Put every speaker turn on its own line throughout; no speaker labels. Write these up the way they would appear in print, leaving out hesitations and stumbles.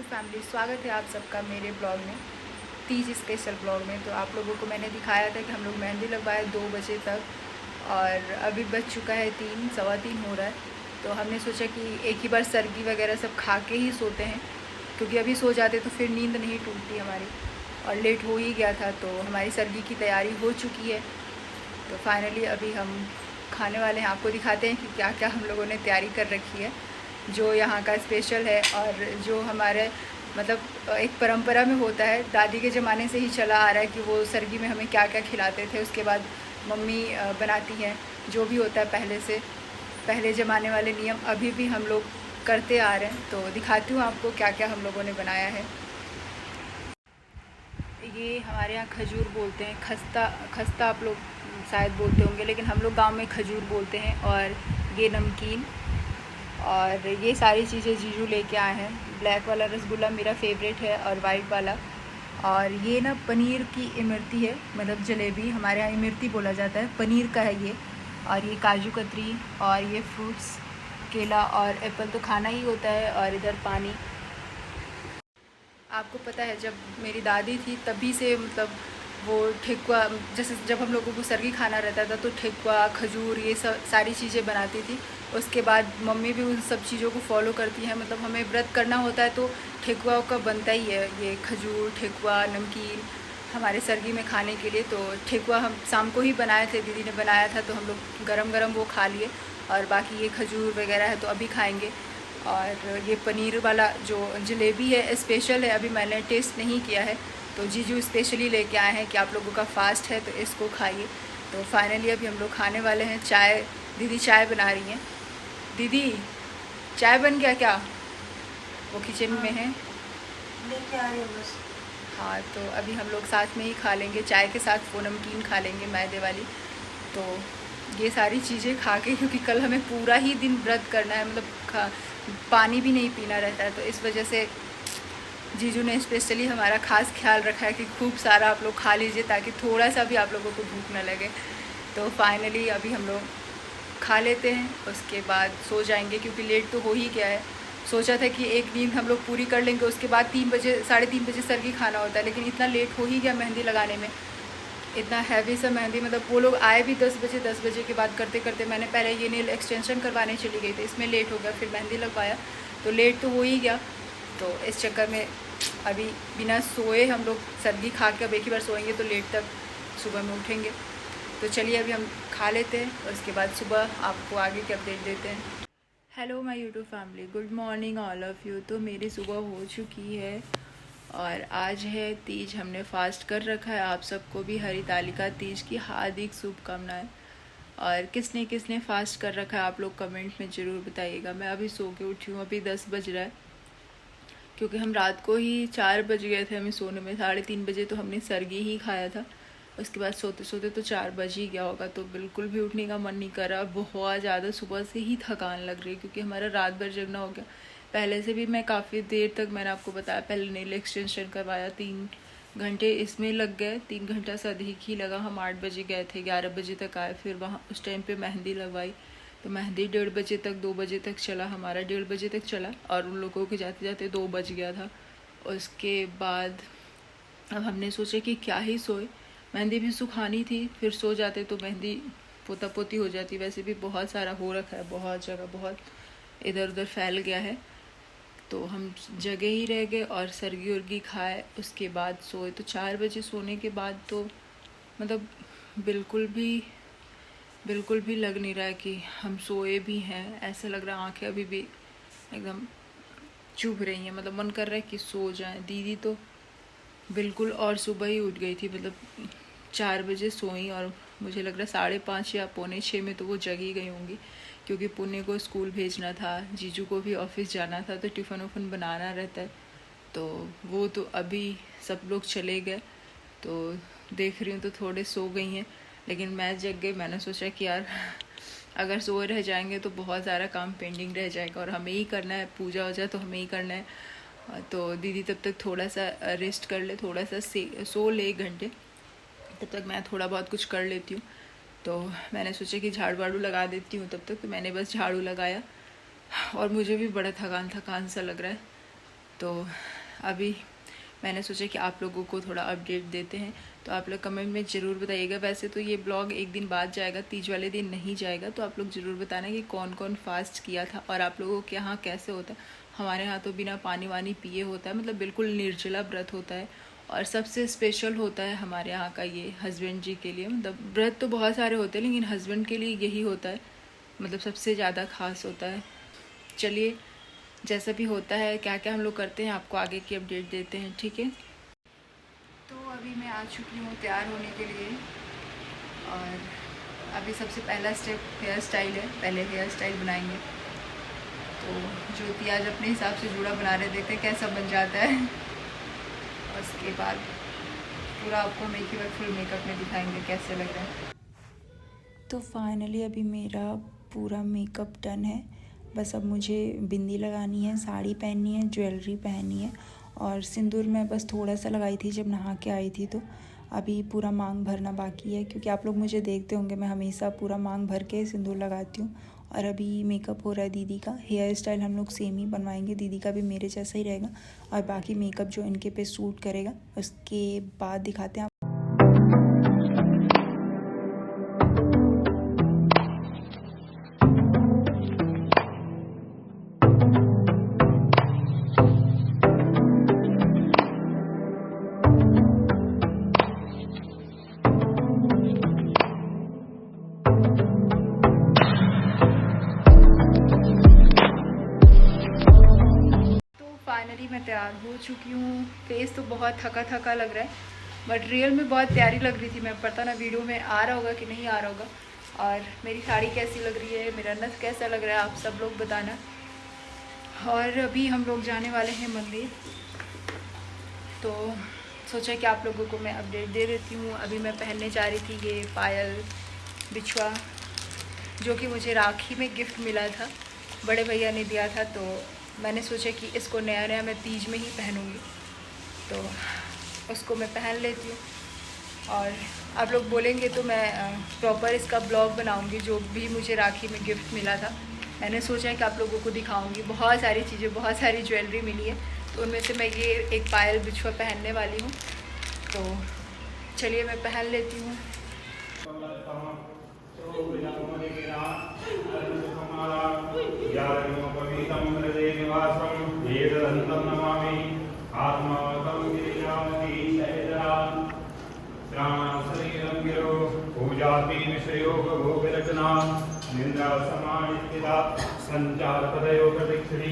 Family, स्वागत है आप सबका मेरे ब्लॉग में, तीज स्पेशल ब्लॉग में। तो आप लोगों को मैंने दिखाया था कि हम लोग मेहंदी लगवाए 2 बजे तक और अभी बज चुका है 3, सवा 3 हो रहा है। तो हमने सोचा कि एक ही बार सरगी वगैरह सब खा के ही सोते हैं, क्योंकि अभी सो जाते तो फिर नींद नहीं टूटती हमारी, और लेट हो ही गया था। तो हमारी सरगी की तैयारी हो चुकी है। तो फाइनली अभी हम खाने वाले हैं, आपको दिखाते हैं कि क्या क्या हम लोगों ने तैयारी कर रखी है, जो यहाँ का स्पेशल है और जो हमारे मतलब एक परंपरा में होता है, दादी के ज़माने से ही चला आ रहा है कि वो सरगी में हमें क्या क्या खिलाते थे। उसके बाद मम्मी बनाती हैं, जो भी होता है पहले से, पहले ज़माने वाले नियम अभी भी हम लोग करते आ रहे हैं। तो दिखाती हूँ आपको क्या क्या हम लोगों ने बनाया है। ये हमारे यहाँ खजूर बोलते हैं, खस्ता खस्ता आप लोग शायद बोलते होंगे, लेकिन हम लोग गांव में खजूर बोलते हैं। और ये नमकीन और ये सारी चीज़ें जीजू लेके आए हैं। ब्लैक वाला रसगुल्ला मेरा फेवरेट है और वाइट वाला। और ये ना पनीर की इमरती है, मतलब जलेबी, हमारे यहाँ इमरती बोला जाता है, पनीर का है ये। और ये काजू कतरी और ये फ्रूट्स, केला और एप्पल तो खाना ही होता है। और इधर पानी। आपको पता है जब मेरी दादी थी तभी से मतलब वो ठेकुआ, जैसे जब हम लोगों को सरगी खाना रहता था तो ठेकुआ, खजूर, ये सब सारी चीज़ें बनाती थी। उसके बाद मम्मी भी उन सब चीज़ों को फॉलो करती हैं। मतलब हमें व्रत करना होता है तो ठेकुआ का बनता ही है, ये खजूर, ठेकुआ, नमकीन हमारे सरगी में खाने के लिए। तो ठेकुआ हम शाम को ही बनाए थे, दीदी ने बनाया था, तो हम लोग गरम गरम वो खा लिए। और बाकी ये खजूर वगैरह है तो अभी खाएंगे। और ये पनीर वाला जो जलेबी है स्पेशल है, अभी मैंने टेस्ट नहीं किया है, तो जीजू स्पेशली लेके आए हैं कि आप लोगों का फास्ट है तो इसको खाइए। तो फाइनली अभी हम लोग खाने वाले हैं। चाय, दीदी चाय बना रही हैं। दीदी चाय बन गया क्या? वो किचन में है,
लेके आ रही हूँ बस।
हाँ। तो अभी हम लोग साथ में ही खा लेंगे, चाय के साथ वो नमकीन खा लेंगे मैदे वाली। तो ये सारी चीज़ें खा के, क्योंकि कल हमें पूरा ही दिन व्रत करना है, मतलब पानी भी नहीं पीना रहता है, तो इस वजह से जीजू ने स्पेशली हमारा खास ख्याल रखा है कि खूब सारा आप लोग खा लीजिए ताकि थोड़ा सा भी आप लोगों को भूख न लगे। तो फाइनली अभी हम लोग खा लेते हैं, उसके बाद सो जाएंगे, क्योंकि लेट तो हो ही गया है। सोचा था कि एक नींद हम लोग पूरी कर लेंगे, उसके बाद 3 बजे, 3:30 बजे सरगी खाना होता है, लेकिन इतना लेट हो ही गया मेहंदी लगाने में। इतना हैवी सा मेहंदी, मतलब वो लोग आए भी 10 बजे, 10 बजे के बाद करते करते मैंने पहले ये नेल एक्सटेंशन करवाने चली गई थी, इसमें लेट हो गया, फिर मेहंदी लगवाया तो लेट तो हो ही गया। तो इस चक्कर में अभी बिना सोए हम लोग सरगी खा के अब एक ही बार सोएंगे तो लेट तक सुबह में उठेंगे। तो चलिए अभी हम खा लेते हैं, और उसके बाद सुबह आपको आगे की अपडेट देते हैं। Hello my YouTube family, good morning all of you. तो मेरी सुबह हो चुकी है और आज है तीज, हमने फास्ट कर रखा है। आप सबको भी हरितालिका तीज की हार्दिक शुभकामनाएं। और किसने किसने फास्ट कर रखा है आप लोग कमेंट में ज़रूर बताइएगा। मैं अभी सो के उठी हूँ, अभी 10 बज रहा है, क्योंकि हम रात को ही 4 बज गए थे हमें सोने में। 3:30 बजे तो हमने सरगी ही खाया था, उसके बाद सोते सोते तो 4 बज ही गया होगा। तो बिल्कुल भी उठने का मन नहीं कर रहा, बहुत ज़्यादा सुबह से ही थकान लग रही है, क्योंकि हमारा रात भर जगना हो गया। पहले से भी मैं काफ़ी देर तक, मैंने आपको बताया, पहले नेल एक्सटेंशन करवाया, 3 घंटे इसमें लग गए, 3 घंटा से अधिक ही लगा। हम 8 बजे गए थे, 11 बजे तक आए, फिर वहाँ उस टाइम पे मेहंदी लगवाई, तो मेहंदी 1:30 बजे तक, 2 बजे तक चला, हमारा 1:30 बजे तक चला, और उन लोगों के जाते जाते 2 बज गया था। उसके बाद अब हमने सोचा कि क्या ही सोए, मेहंदी भी सुखानी थी, फिर सो जाते तो मेहंदी पोता पोती हो जाती। वैसे भी बहुत सारा हो रखा है, बहुत जगह, बहुत इधर उधर फैल गया है, तो हम जगह ही रह गए और सरगी उर्गी खाए, उसके बाद सोए। तो 4 बजे सोने के बाद तो मतलब बिल्कुल भी लग नहीं रहा है कि हम सोए भी हैं। ऐसा लग रहा है आंखें अभी भी एकदम चुभ रही हैं, मतलब मन कर रहा है कि सो जाएं। दीदी तो बिल्कुल और सुबह ही उठ गई थी, मतलब 4 बजे सोई, और मुझे लग रहा है 5:30 या 5:45 में तो वो जगी गई होंगी, क्योंकि पुण्य को स्कूल भेजना था, जीजू को भी ऑफिस जाना था, तो टिफ़िन उफ़न बनाना रहता है। तो वो तो अभी सब लोग चले गए, तो देख रही हूँ तो थोड़े सो गई हैं, लेकिन मैं जग गई। मैंने सोचा कि यार अगर सोए रह जाएंगे तो बहुत सारा काम पेंडिंग रह जाएगा, और हमें ही करना है, पूजा वूजा तो हमें ही करना है। तो दीदी तब तक थोड़ा सा रेस्ट कर ले, थोड़ा सा सो ले 1 घंटे, तब तक मैं थोड़ा बहुत कुछ कर लेती हूँ। तो मैंने सोचा कि झाड़ू वाड़ू लगा देती हूँ तब तक, तो मैंने बस झाड़ू लगाया, और मुझे भी बड़ा थकान थकान सा लग रहा है। तो अभी मैंने सोचा कि आप लोगों को थोड़ा अपडेट देते हैं, तो आप लोग कमेंट में ज़रूर बताइएगा। वैसे तो ये ब्लॉग एक दिन बाद जाएगा, तीज वाले दिन नहीं जाएगा, तो आप लोग ज़रूर बताना कि कौन कौन फास्ट किया था और आप लोगों के यहाँ कैसे होता है। हमारे यहाँ तो बिना पानी वानी पिए होता है, मतलब बिल्कुल निर्जला व्रत होता है। और सबसे स्पेशल होता है हमारे यहाँ का ये हस्बैंड जी के लिए, मतलब व्रत तो बहुत सारे होते हैं लेकिन हस्बैंड के लिए यही होता है, मतलब सबसे ज़्यादा खास होता है। चलिए, जैसा भी होता है, क्या क्या हम लोग करते हैं, आपको आगे की अपडेट देते हैं, ठीक है। तो अभी मैं आ चुकी हूँ तैयार होने के लिए, और अभी सबसे पहला स्टेप हेयर स्टाइल है। पहले हेयर स्टाइल बनाएंगे, तो ज्योति आज अपने हिसाब से जूड़ा बना रहे, देखते हैं कैसा बन जाता है। और उसके बाद पूरा आपको फुल मेकअप में दिखाएंगे कैसे लग रहा है।
तो फाइनली अभी मेरा पूरा मेकअप डन है। बस अब मुझे बिंदी लगानी है, साड़ी पहननी है, ज्वेलरी पहननी है, और सिंदूर मैं बस थोड़ा सा लगाई थी जब नहा के आई थी। तो अभी पूरा मांग भरना बाकी है, क्योंकि आप लोग मुझे देखते होंगे मैं हमेशा पूरा मांग भर के सिंदूर लगाती हूँ। और अभी मेकअप हो रहा है दीदी का। हेयर स्टाइल हम लोग सेम ही बनवाएंगे, दीदी का भी मेरे जैसा ही रहेगा, और बाकी मेकअप जो इनके पे सूट करेगा उसके बाद दिखाते हैं।
फाइनली मैं तैयार हो चुकी हूँ। फेस तो बहुत थका थका लग रहा है, बट रियल में बहुत प्यारी लग रही थी। मैं पता ना वीडियो में आ रहा होगा कि नहीं आ रहा होगा। और मेरी साड़ी कैसी लग रही है, मेरा नथ कैसा लग रहा है, आप सब लोग बताना। और अभी हम लोग जाने वाले हैं मंदिर, तो सोचा कि आप लोगों को मैं अपडेट दे देती हूँ। अभी मैं पहनने जा रही थी ये पायल बिछुआ, जो कि मुझे राखी में गिफ्ट मिला था, बड़े भैया ने दिया था। तो मैंने सोचा कि इसको नया नया मैं तीज में ही पहनूँगी, तो उसको मैं पहन लेती हूँ। और आप लोग बोलेंगे तो मैं प्रॉपर इसका ब्लॉग बनाऊँगी, जो भी मुझे राखी में गिफ्ट मिला था। मैंने सोचा है कि आप लोगों को दिखाऊँगी। बहुत सारी चीज़ें, बहुत सारी ज्वेलरी मिली है, तो उनमें से मैं ये एक पायल बिछुआ पहनने वाली हूँ। तो चलिए मैं पहन लेती हूँ।
पूजारचना निंद्रा समानिष्ठिता संचार पदयो प्रदक्षिणे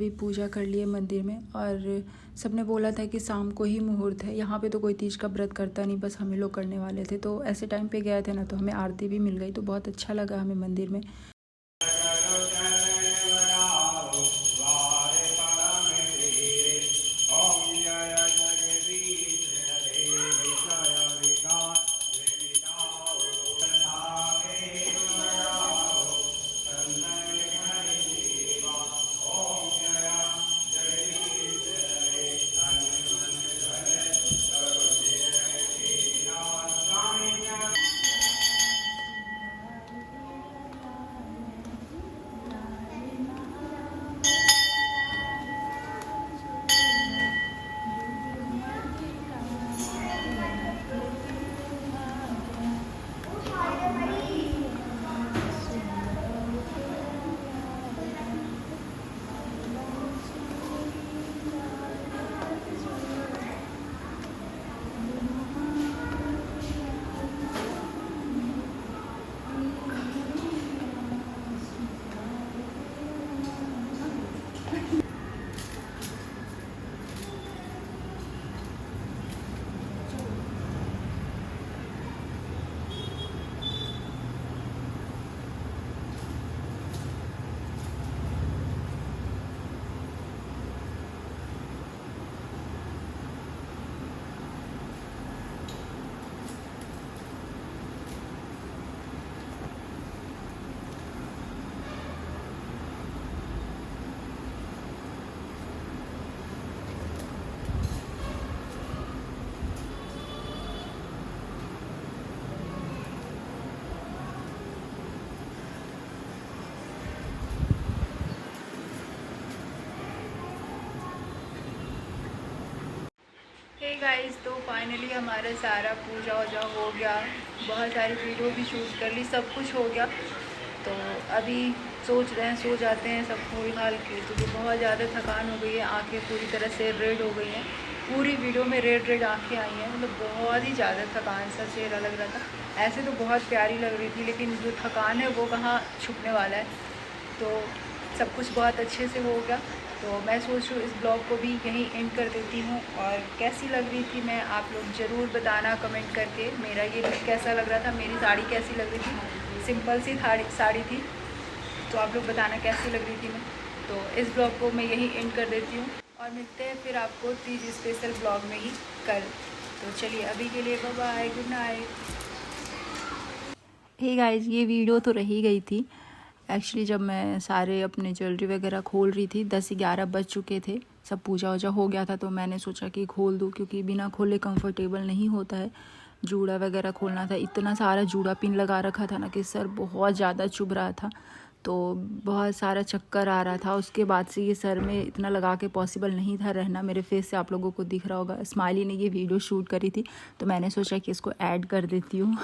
अभी पूजा कर लिए मंदिर में, और सबने बोला था कि शाम को ही मुहूर्त है। यहाँ पे तो कोई तीज का व्रत करता नहीं, बस हम ही लोग करने वाले थे। तो ऐसे टाइम पे गए थे ना, तो हमें आरती भी मिल गई, तो बहुत अच्छा लगा हमें मंदिर में।
हे गाइस, तो फाइनली हमारा सारा पूजा वूजा हो गया, बहुत सारी वीडियो भी शूट कर ली, सब कुछ हो गया। तो अभी सोच रहे हैं सो जाते हैं सब पूरी हाल के, क्योंकि बहुत ज़्यादा थकान हो गई है, आंखें पूरी तरह से रेड हो गई हैं। पूरी वीडियो में रेड आंखें आई हैं, मतलब बहुत ही ज़्यादा थकान सा चेहरा लग रहा था। ऐसे तो बहुत प्यारी लग रही थी, लेकिन जो थकान है वो कहाँ छुपने वाला है। तो सब कुछ बहुत अच्छे से हो गया। तो मैं सोच रही हूँ इस ब्लॉग को भी यहीं एंड कर देती हूँ। और कैसी लग रही थी मैं, आप लोग ज़रूर बताना कमेंट करके। मेरा ये लुक कैसा लग रहा था, मेरी साड़ी कैसी लग रही थी, सिंपल सी साड़ी थी, तो आप लोग बताना कैसी लग रही थी मैं। तो इस ब्लॉग को मैं यहीं एंड कर देती हूँ, और मिलते हैं फिर आपको तीज स्पेशल ब्लॉग में ही कल। तो चलिए अभी के लिए bye bye, good night.
Hey guys, ये वीडियो तो रही गई थी। एक्चुअली जब मैं सारे अपने ज्वेलरी वगैरह खोल रही थी, 10-11 बज चुके थे, सब पूजा वूजा हो गया था, तो मैंने सोचा कि खोल दूँ, क्योंकि बिना खोले कंफर्टेबल नहीं होता है। जूड़ा वगैरह खोलना था, इतना सारा जूड़ा पिन लगा रखा था ना कि सर बहुत ज़्यादा चुभ रहा था, तो बहुत सारा चक्कर आ रहा था। उसके बाद से ये सर में इतना लगा के पॉसिबल नहीं था रहना। मेरे फेस से आप लोगों को दिख रहा होगा, स्माइली ने ये वीडियो शूट करी थी, तो मैंने सोचा कि इसको ऐड कर देती हूँ।